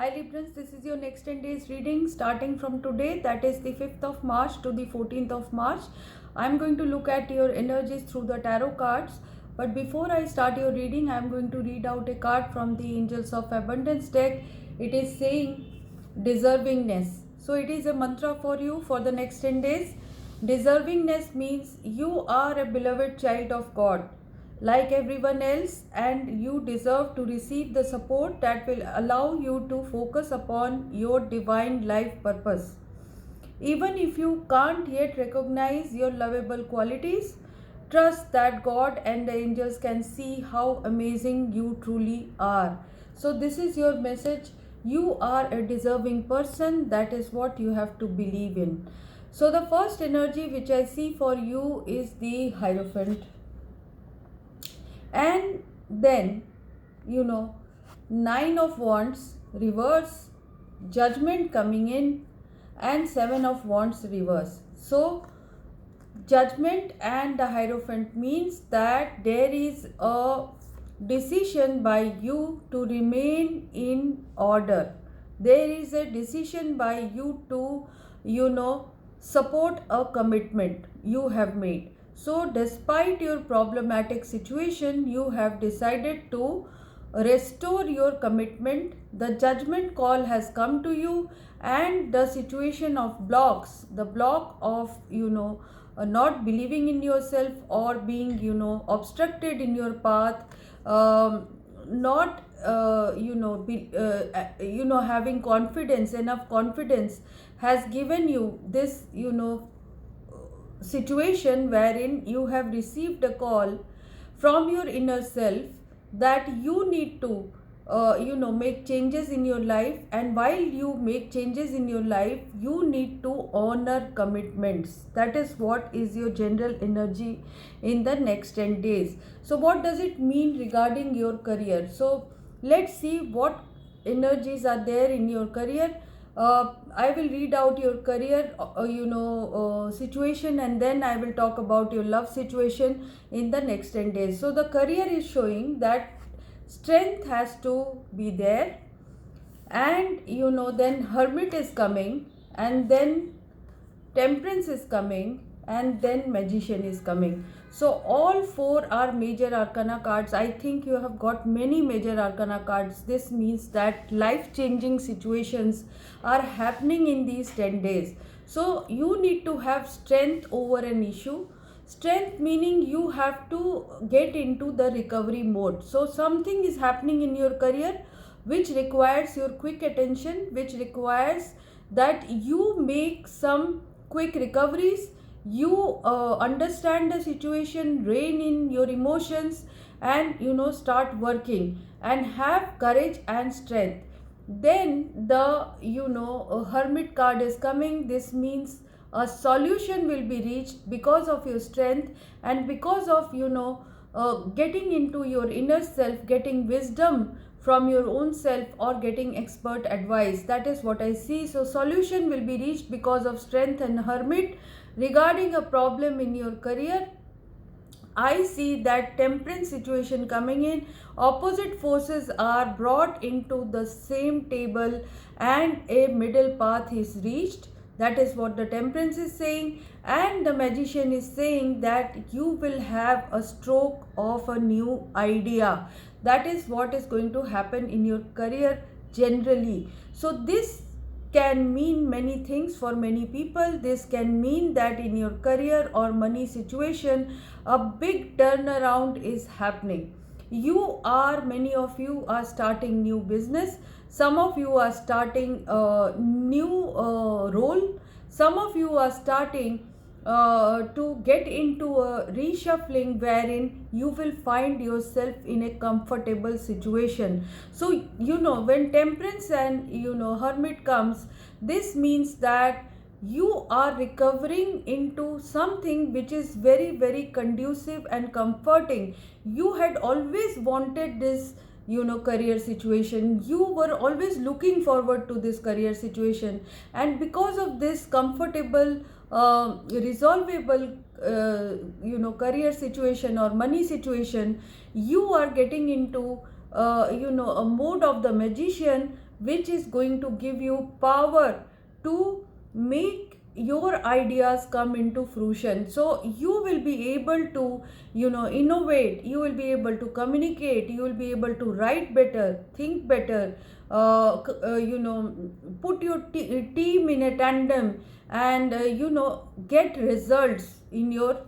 Hi Librans, this is your next 10 days reading starting from today, that is the 5th of March to the 14th of March. I am going to look at your energies through the tarot cards. But before I start your reading, I am going to read out a card from the Angels of Abundance deck. It is saying deservingness. So it is a mantra for you for the next 10 days. Deservingness means you are a beloved child of God like everyone else, and you deserve to receive the support that will allow you to focus upon your divine life purpose. Even if you can't yet recognize your lovable qualities, trust that God and the angels can see how amazing you truly are. So this is your message. You are a deserving person. That is what you have to believe in. So the first energy which I see for you is the Hierophant. And then, 9 of Wands reverse, Judgment coming in, and 7 of Wands reverse. So Judgment and the Hierophant means that there is a decision by you to remain in order. There is a decision by you to, support a commitment you have made. So despite your problematic situation, you have decided to restore your commitment. The judgment call has come to you, and the situation of blocks, the block of not believing in yourself or being obstructed in your path, not having confidence, enough confidence, has given you this situation wherein you have received a call from your inner self that you need to make changes in your life. And while you make changes in your life, you need to honor commitments. That is what is your general energy in the next 10 days. So what does it mean regarding your career? So let's see what energies are there in your career. I will read out your career situation, and then I will talk about your love situation in the next 10 days. So the career is showing that strength has to be there, and then Hermit is coming, and then Temperance is coming, and then Magician is coming. So all four are major arcana cards. I think you have got many major arcana cards. This means that life-changing situations are happening in these 10 days. So you need to have strength over an issue. Strength meaning you have to get into the recovery mode. So something is happening in your career which requires your quick attention, which requires that you make some quick recoveries. You understand the situation, rein in your emotions, and start working and have courage and strength. Then the Hermit card is coming. This means a solution will be reached because of your strength, and because of getting into your inner self, getting wisdom from your own self, or getting expert advice. That is what I see. So solution will be reached because of strength and Hermit. Regarding a problem in your career, I see that Temperance situation coming in. Opposite forces are brought into the same table and a middle path is reached. That is what the Temperance is saying. And the Magician is saying that you will have a stroke of a new idea. That is what is going to happen in your career generally. So this can mean many things for many people. This can mean that in your career or money situation, a big turnaround is happening. Many of you are starting new business. Some of you are starting a new role. Some of you are starting to get into a reshuffling wherein you will find yourself in a comfortable situation. So when Temperance and Hermit comes, this means that you are recovering into something which is very, very conducive and comforting. You had always wanted this career situation. You were always looking forward to this career situation, and because of this comfortable resolvable career situation or money situation, you are getting into a mode of the Magician which is going to give you power to make your ideas come into fruition. So you will be able to innovate, you will be able to communicate, you will be able to write better, think better, put your team in a tandem, and get results in your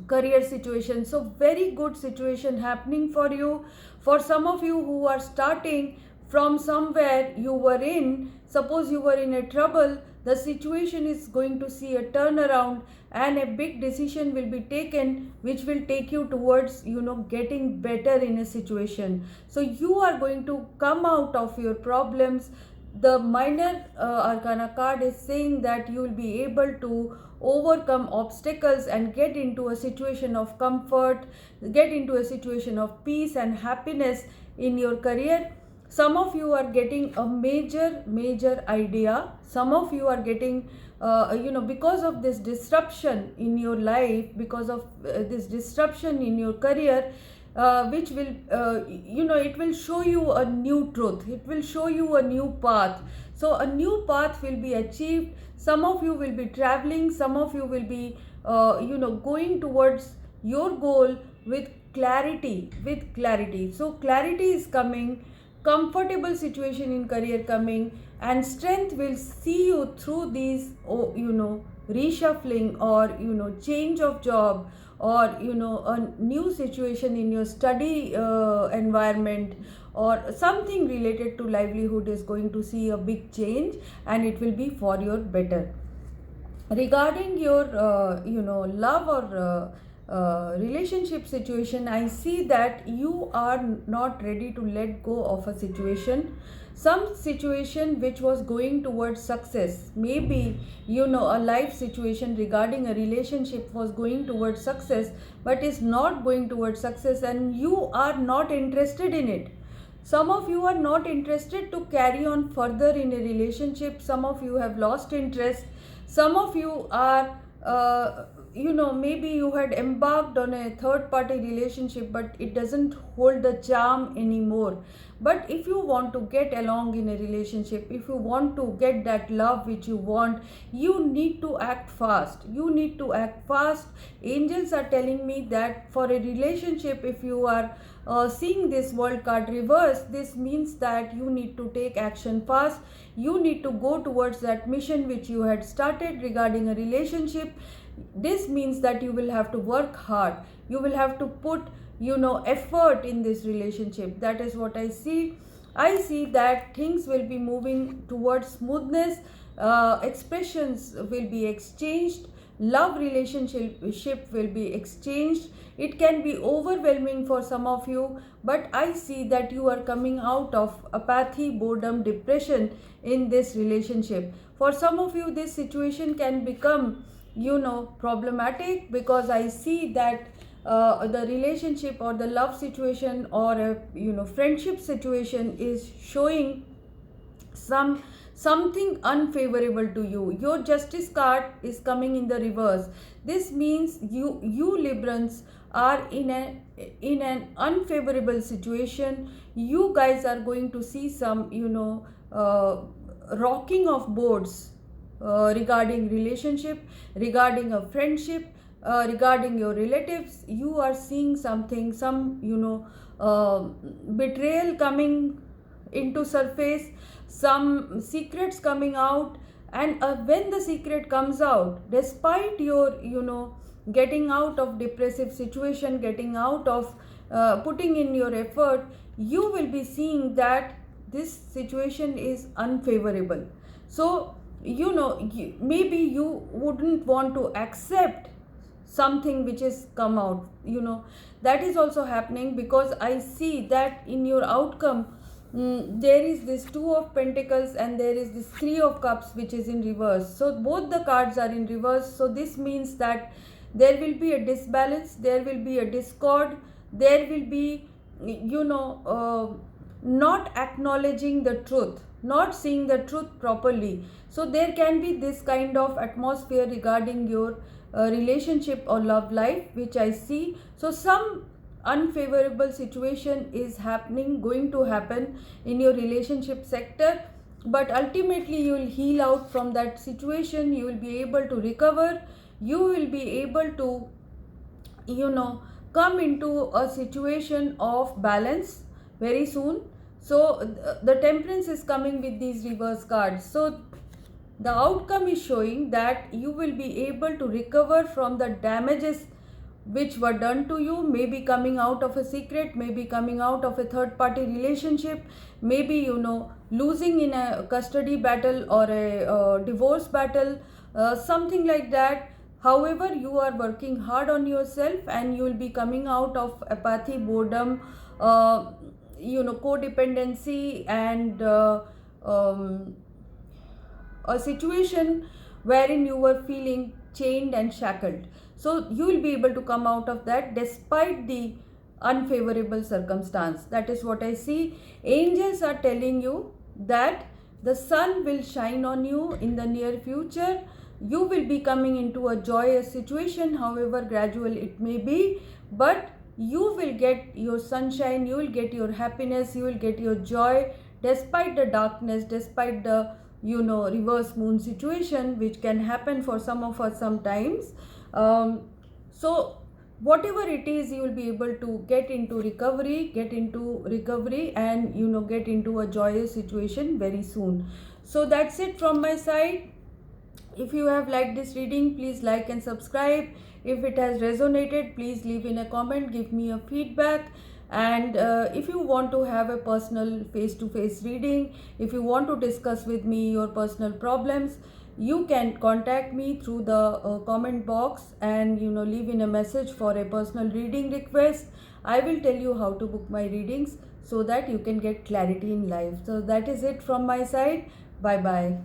career situation. So very good situation happening for you. For some of you who are starting from somewhere you were in, suppose you were in a trouble, the situation is going to see a turnaround, and a big decision will be taken which will take you towards getting better in a situation. So you are going to come out of your problems. The minor arcana card is saying that you will be able to overcome obstacles and get into a situation of comfort, get into a situation of peace and happiness in your career. Some of you are getting a major idea. Some of you are getting because of this disruption in your life, because of this disruption in your career, which will it will show you a new truth, it will show you a new path. So a new path will be achieved. Some of you will be traveling, some of you will be going towards your goal with clarity. So clarity is coming, comfortable situation in career coming, and strength will see you through these reshuffling, or change of job, or a new situation in your study environment, or something related to livelihood is going to see a big change, and it will be for your better. Regarding your love or relationship situation, I see that you are not ready to let go of a situation, some situation which was going towards success. Maybe a life situation regarding a relationship was going towards success, but is not going towards success, and you are not interested in it. Some of you are not interested to carry on further in a relationship. Some of you have lost interest. Some of you are maybe you had embarked on a third party relationship, but it doesn't hold the charm anymore. But if you want to get along in a relationship, if you want to get that love which you want, you need to act fast. Angels are telling me that for a relationship, if you are seeing this world card reverse, this means that you need to take action fast. You need to go towards that mission which you had started regarding a relationship. This means that you will have to work hard, you will have to put effort in this relationship. That is what I see. I see that things will be moving towards smoothness, expressions will be exchanged, love relationship will be exchanged. It can be overwhelming for some of you, but I see that you are coming out of apathy, boredom, depression in this relationship. For some of you, this situation can become problematic, because I see that the relationship or the love situation or a friendship situation is showing something unfavorable to you. Your justice card is coming in the reverse. This means you Librans are in an unfavorable situation. You guys are going to see some rocking of boards regarding relationship, regarding a friendship, regarding your relatives. You are seeing something, some betrayal coming into surface, some secrets coming out. And when the secret comes out, despite your getting out of depressive situation, getting out of putting in your effort, you will be seeing that this situation is unfavorable. So maybe you wouldn't want to accept something which is come out, that is also happening, because I see that in your outcome there is this 2 of Pentacles and there is this 3 of Cups which is in reverse. So both the cards are in reverse. So this means that there will be a disbalance, there will be a discord, there will be not acknowledging the truth, not seeing the truth properly. So there can be this kind of atmosphere regarding your relationship or love life which I see. So some unfavorable situation is happening, going to happen in your relationship sector, but ultimately you will heal out from that situation. You will be able to recover. You will be able to, come into a situation of balance very soon. So the temperance is coming with these reverse cards. So the outcome is showing that you will be able to recover from the damages which were done to you, maybe coming out of a secret, maybe coming out of a third party relationship, maybe losing in a custody battle or a divorce battle, something like that. However, you are working hard on yourself and you will be coming out of apathy, boredom, codependency, and a situation wherein you were feeling chained and shackled. So you will be able to come out of that despite the unfavorable circumstance. That is what I see. Angels are telling you that the sun will shine on you in the near future. You will be coming into a joyous situation, however gradual it may be, but you will get your sunshine, you will get your happiness, you will get your joy despite the darkness, despite the reverse moon situation which can happen for some of us sometimes. So whatever it is, you will be able to get into recovery and get into a joyous situation very soon. So that's it from my side. If you have liked this reading, please like and subscribe. If it has resonated, please leave in a comment, give me a feedback. And if you want to have a personal face-to-face reading, if you want to discuss with me your personal problems, you can contact me through the comment box and leave in a message for a personal reading request. I will tell you how to book my readings so that you can get clarity in life. So that is it from my side. Bye bye.